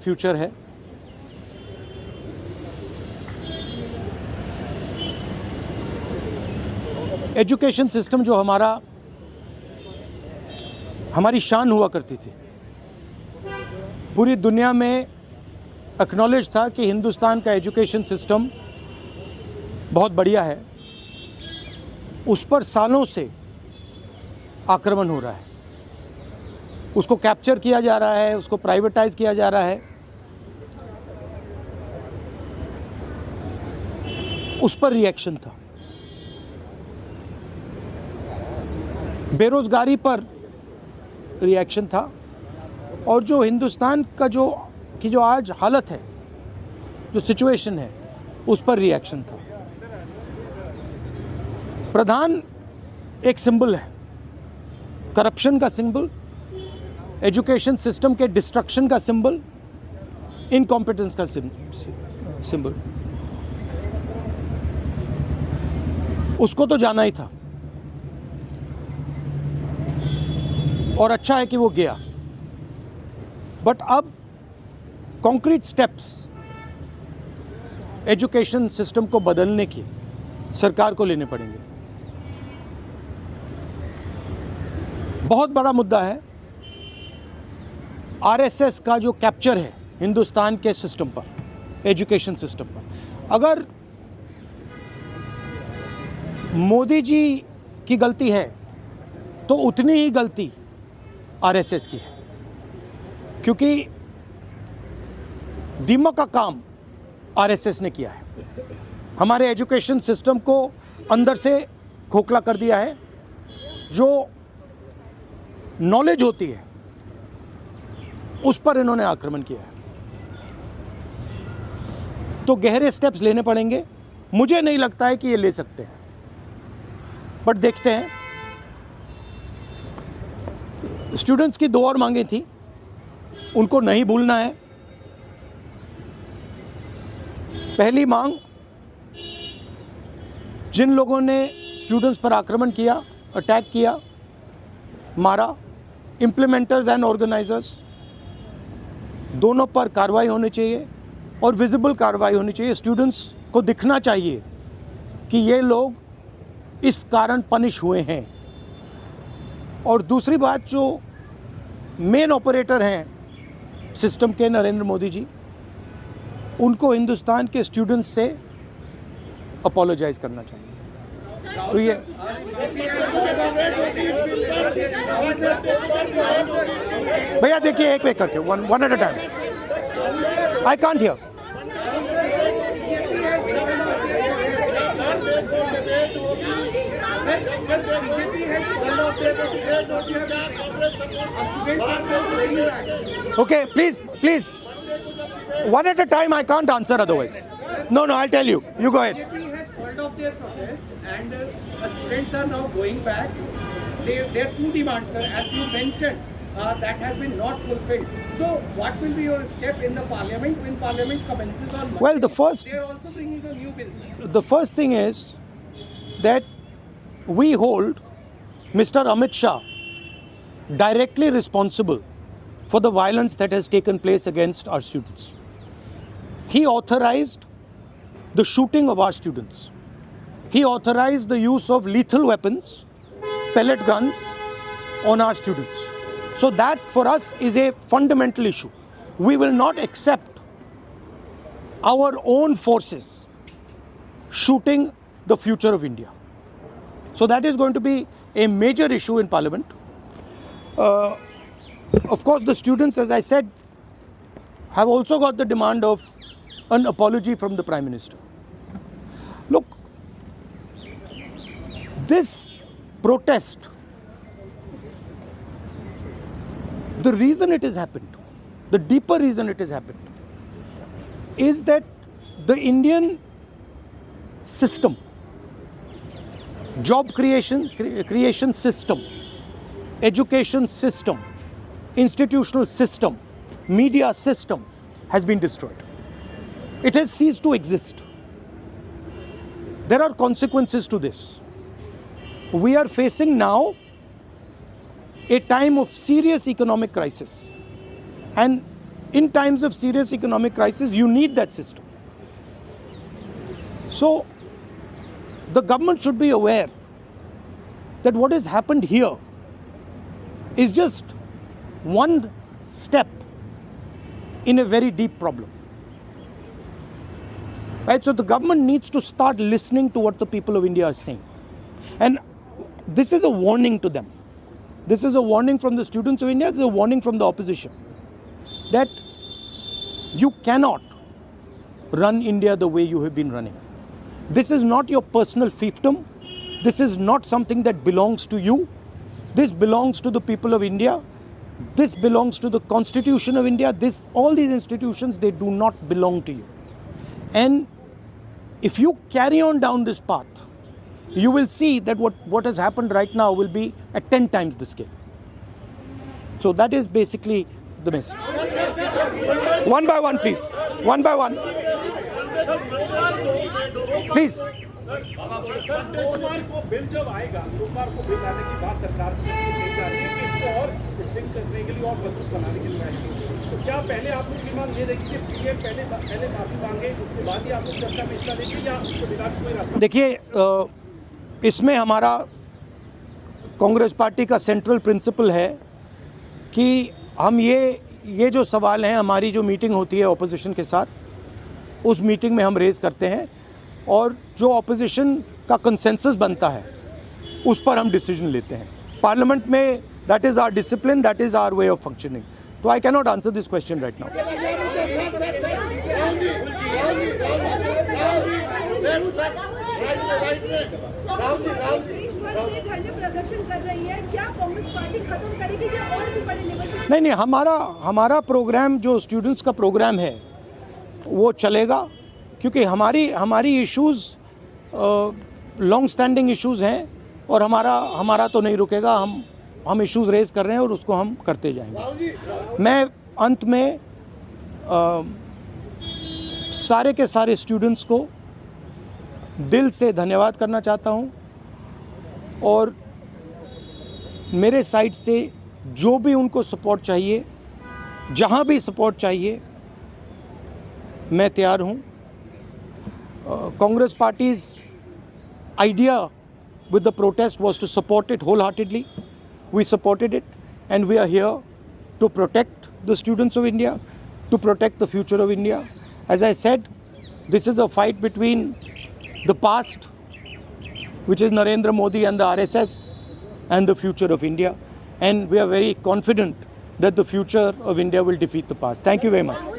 Future है। Education system जो हमारी शान हुआ करती थी, पूरी दुनिया में एक्नॉलेज था कि हिंदुस्तान का एजुकेशन सिस्टम बहुत बढ़िया है, उस पर सालों से आक्रमण हो रहा है, उसको कैप्चर किया जा रहा है, उसको प्राइवेटाइज किया जा रहा है, उस पर रिएक्शन था। बेरोजगारी पर रिएक्शन था और जो हिंदुस्तान का जो आज हालत है, जो सिचुएशन है, उस पर रिएक्शन था। प्रधान एक सिंबल है, करप्शन का सिंबल, एजुकेशन सिस्टम के डिस्ट्रक्शन का सिंबल, इनकॉम्पिटेंस का सिंबल। उसको तो जाना ही था और अच्छा है कि वो गया, बट अब कॉन्क्रीट स्टेप्स एजुकेशन सिस्टम को बदलने की सरकार को लेने पड़ेंगे। बहुत बड़ा मुद्दा है आरएसएस का जो कैप्चर है हिंदुस्तान के सिस्टम पर, एजुकेशन सिस्टम पर। अगर मोदी जी की गलती है तो उतनी ही गलती आरएसएस की है, क्योंकि दीमक का काम आरएसएस ने किया है। हमारे एजुकेशन सिस्टम को अंदर से खोखला कर दिया है। जो नॉलेज होती है उस पर इन्होंने आक्रमण किया है। तो गहरे स्टेप्स लेने पड़ेंगे। मुझे नहीं लगता है कि ये ले सकते हैं, बट देखते हैं। स्टूडेंट्स की दो और मांगें थी, उनको नहीं भूलना है। पहली मांग, जिन लोगों ने स्टूडेंट्स पर आक्रमण किया, अटैक किया, मारा, इम्प्लीमेंटर्स एंड ऑर्गेनाइजर्स, दोनों पर कार्रवाई होनी चाहिए और विजिबल कार्रवाई होनी चाहिए। स्टूडेंट्स को दिखना चाहिए कि ये लोग इस कारण पनिश हुए हैं। और दूसरी बात, जो मेन ऑपरेटर हैं सिस्टम के, नरेंद्र मोदी जी, उनको हिंदुस्तान के स्टूडेंट्स से अपोलोजाइज करना चाहिए। तो ये भैया देखिए, एक करके, one at a time. I can't hear. Okay, please, one at a time. I can't answer otherwise. No, I'll tell you. You go ahead. BJP has called off their protest, and students are now going back. There are two demands, sir, as you mentioned, that has been not fulfilled. So, what will be your step in the parliament when parliament commences on Monday? Well, they are also bringing a new bill, sir. The first thing is that we hold Mr. Amit Shah directly responsible for the violence that has taken place against our students. He authorized the shooting of our students. He authorized the use of lethal weapons, pellet guns on our students. So that for us is a fundamental issue. We will not accept our own forces shooting the future of India. So that is going to be a major issue in Parliament. Of course, the students, as I said, have also got the demand of an apology from the Prime Minister. Look, this protest, the reason it has happened, the deeper reason it has happened, is that the Indian system, job creation system, education system, institutional system, media system has been destroyed. It has ceased to exist. There are consequences to this. We are facing now a time of serious economic crisis. And in times of serious economic crisis, you need that system. So, the government should be aware that what has happened here is just one step in a very deep problem. Right? So the government needs to start listening to what the people of India are saying. And this is a warning to them. This is a warning from the students of India, this is a warning from the opposition. That you cannot run India the way you have been running. This is not your personal fiefdom. This is not something that belongs to you. This belongs to the people of India. This belongs to the Constitution of India. All these institutions, they do not belong to you. And if you carry on down this path, you will see that what has happened right now will be at 10 times the scale. So that is basically the message. One by one, please. One by one. Please. सोमवार को bill जब आएगा, सोमवार को bill आने की बात सरकार की कही जा रही है कि इसको और स्ट्रिंग करने के लिए और मजबूत बनाने के लिए आएगी। तो क्या पहले आप लोग की मांग ये रहेगी कि पीएम पहले माफी मांगे, उसके बाद ही आप लोग चर्चा में हिस्सा लेंगे या उसको बिगाड़ कोई रास्ता? देखिए, इसमें हमारा कांग्रेस पार्टी का सेंट्रल प्रिंसिपल है कि हम ये जो सवाल हैं, हमारी जो मीटिंग होती है ऑपोजिशन के साथ, उस मीटिंग में हम रेज करते हैं और जो ऑपोजिशन का कंसेंसस बनता है उस पर हम डिसीजन लेते हैं पार्लियामेंट में. That is our discipline, that is our way of functioning. तो I cannot answer this question right now. नहीं, हमारा प्रोग्राम जो स्टूडेंट्स का प्रोग्राम है वो चलेगा, क्योंकि हमारी इश्यूज़ लॉन्ग स्टैंडिंग इश्यूज़ हैं और हमारा तो नहीं रुकेगा. हम इश्यूज़ रेज़ कर रहे हैं और उसको हम करते जाएंगे. मैं अंत में सारे के सारे स्टूडेंट्स को दिल से धन्यवाद करना चाहता हूं और मेरे साइड से जो भी उनको सपोर्ट चाहिए, जहां भी सपोर्ट चाहिए, मैं तैयार हूं. Congress Party's idea with the protest was to support it wholeheartedly. We supported it and we are here to protect the students of India, to protect the future of India. As I said, this is a fight between the past, which is Narendra Modi and the RSS, and the future of India. And we are very confident that the future of India will defeat the past. Thank you very much.